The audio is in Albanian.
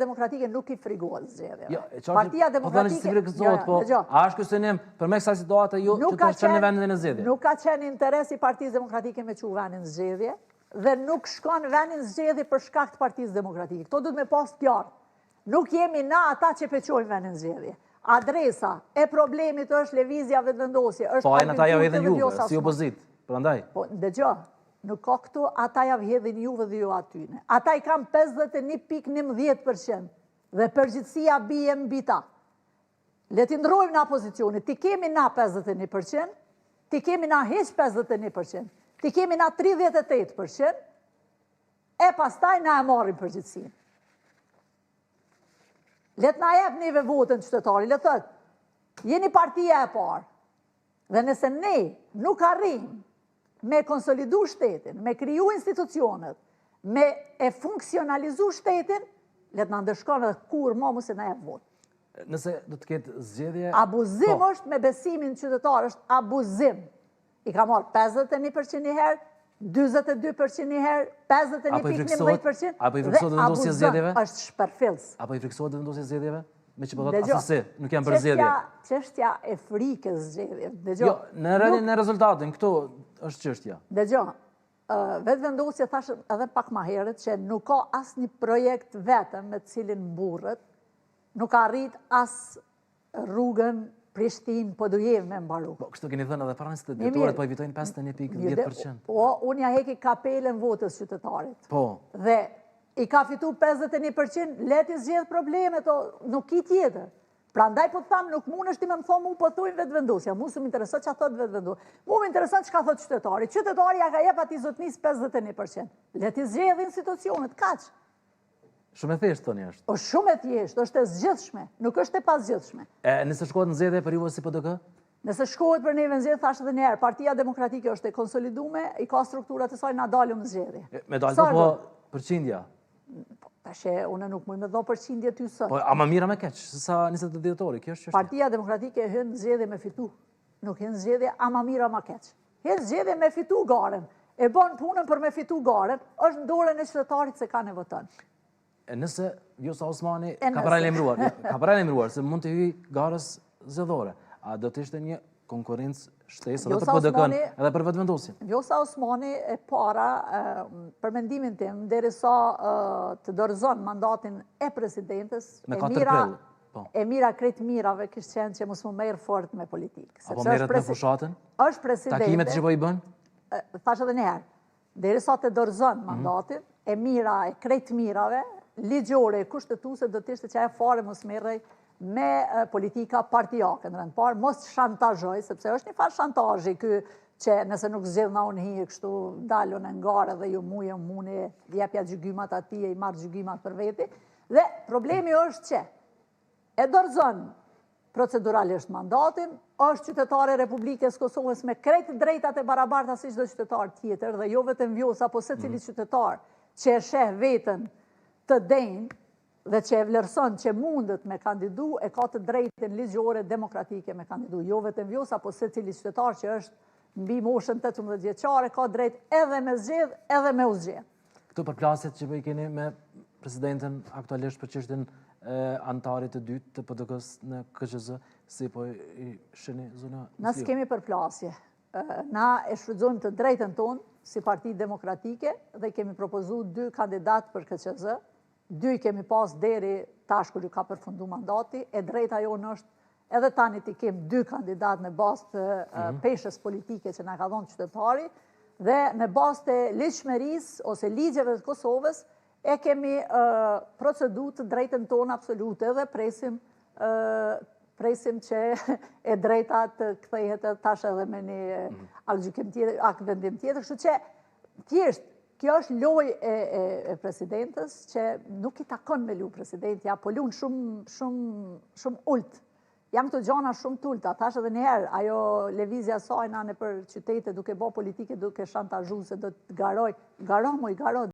Demokratike nuk I frigohet zgjedhjeve. Partia Demokratike... A është kësënim për me kësa situata ju që të qenë në vendin e në zgjedhje? Nuk ka qenë interes I Partisë Demokratike me që vendin zgjedhje dhe nuk shkon vendin zgjedhje për shkak të Partisë Demokratike. Këto duhet me pas të qartë. Nuk jemi na ata që peqojnë vendin zgjedhje. Adresa e problemit është lëvizja vetëvendosje. Po, e në ta javë edhe juve, si opozit, prandaj. Po, dëgjo, nuk ka këtu, ata javë hedhin juve dhe ju atyne. Ata I kam 51.11% dhe përgjithësia bie mbi ta. Le t'i ndrojmë na pozicionit, ti kemi na 51%, ti kemi na heq 51%, ti kemi na 38%, e pastaj na e marrim përgjithësin. Let na jep njëve votën qytetari, le thët, jeni partia e parë, dhe nëse ne nuk arrim me konsolidu shtetin, me kriju institucionet, me e funksionalizu shtetin, let na ndëshkon edhe kur ma mu se na jep votë. Nëse do të ketë zgjedhje... Abuzim është me besimin qytetar, është abuzim. I ka marrë 51% një herë, 22% një herë, 51.11%, dhe abuzim është shpërfillës. Apo I friksohet dhe vendosje zgjedhjeve? Me që po thotë asësi, nuk jam për zgjedhje. Çështja e frikës zgjedhjeve. Jo, në rezultatin, këto është çështja. Dëgjo, vetëvendosje thashë edhe pak ma herët që nuk ka asë një projekt vetëm me cilin burët, nuk arrit as rrugën Prishtinë Podujev me mbaru. Po, kështu keni thënë edhe para 20 ditorët, po evitojnë 51.10%. Po, unë ja heki kapelen votës qytetarit. Po. Dhe I ka fitu 51%, leti zgjedh problemet, nuk I tjetër. Pra ndaj po të thamë, nuk mund është ti me më thonë, mu po thujnë vetëvendosja, mu së më interesot që a thotë vetëvendosja. Mu më interesant që ka thotë qytetari. Qytetari ja ka jep ati zotnis 51%. Leti zgjedh institucionet, kaq. Shumë e thjeshtë, thoni është. O shumë e thjeshtë, është e zgjithshme, nuk është e pas zgjithshme. Nëse shkohet në zgjedhje për juve si PDK? Nëse shkohet për neve në zgjedhje, thashtë edhe njerë, Partia Demokratike është e konsolidume, I ka strukturat e saj, na dalëm në zgjedhje. Me dalë po përqindja? Tashe, une nuk mëj me dho përqindje ty sot. Po, ama mira me keq, sa 20 ditori, kjo është qështë? Partia Demokratike hynë në zgjedhje me fitu. Nuk hynë në zgjedhje, ama mira ma keq. Hynë në zgjedhje me fitu garen. E bon punën për me fitu garen, është në dorën e qytetarit se ka ne voton. Nëse Vjosa Osmani ka para lemruar se mund të hyj garës zgjedhore, a do të ishte një konkurrencë shtesë edhe për PDK-n edhe për vetëvendosjen? Vjosa Osmani e para, për mendimin tim, derisa të dorëzon mandatin e presidentes, Emira Krejt Mirave kishtë qenë që mos më merë fort me politikë. Apo merët me fushatën? është presidente. Takimet që po I bënë? Thash edhe njëherë, derisa të dorëzon mandatin, Emira e Krejt Mirave, ligjore e kushtetuse do të ishte që e fare mos merrej me politika partijake. Në rëndë parë, mos shantazhoj, sepse është një farë shantazhi kë që nëse nuk zgjedh na unë hi, kështu dalën e ngare dhe ju muje mune, jepja gjygymat ati e I marrë gjygymat për veti. Dhe problemi është që e dorëzon proceduralisht mandatin, është qytetare Republikës Kosovës me krejt drejtat e barabarta si çdo qytetar tjetër, dhe jo vetëm Vjosa, po se cili qytetar që e sheh vetën të denjë dhe që e vlerëson që mundet me kandidu, e ka të drejtën ligjore demokratike me kandidu. Jo vetëm Vjosa, po se cili qytetar që është mbi moshën 18 vjeçare, ka drejt edhe me zgjedh, edhe me u zgjedh. Këtu përplasjet që po I keni me presidenten aktualisht për çështjen antarit të dytë të PDK-s në KQZ, si po I shëni zona? Nësë kemi përplasje. Na e shfrytëzojmë të drejtën tonë si Parti Demokratike dhe kemi propozu 2 kandidat për KQZ. 2 kemi pas deri tash kur ju ka përfundu mandati, e drejta jonë është edhe tani ti kem 2 kandidat në bazë të peshës politike që na ka dhënë qytetari, dhe në bazë të ligjshmërisë ose ligjeve të Kosovës e kemi procedu të drejtën tonë absolute dhe presim që e drejta të kthehet tash edhe me një akt vendim tjetër, kështu që thjesht kjo është loj e presidentës që nuk I takon me lu presidentja, po lunë shumë ult. Jam këto gjana shumë tulta, thash edhe njëherë, ajo levizja sajna në për qytete duke bo politike, duke shantazhu se do të garoj, garo.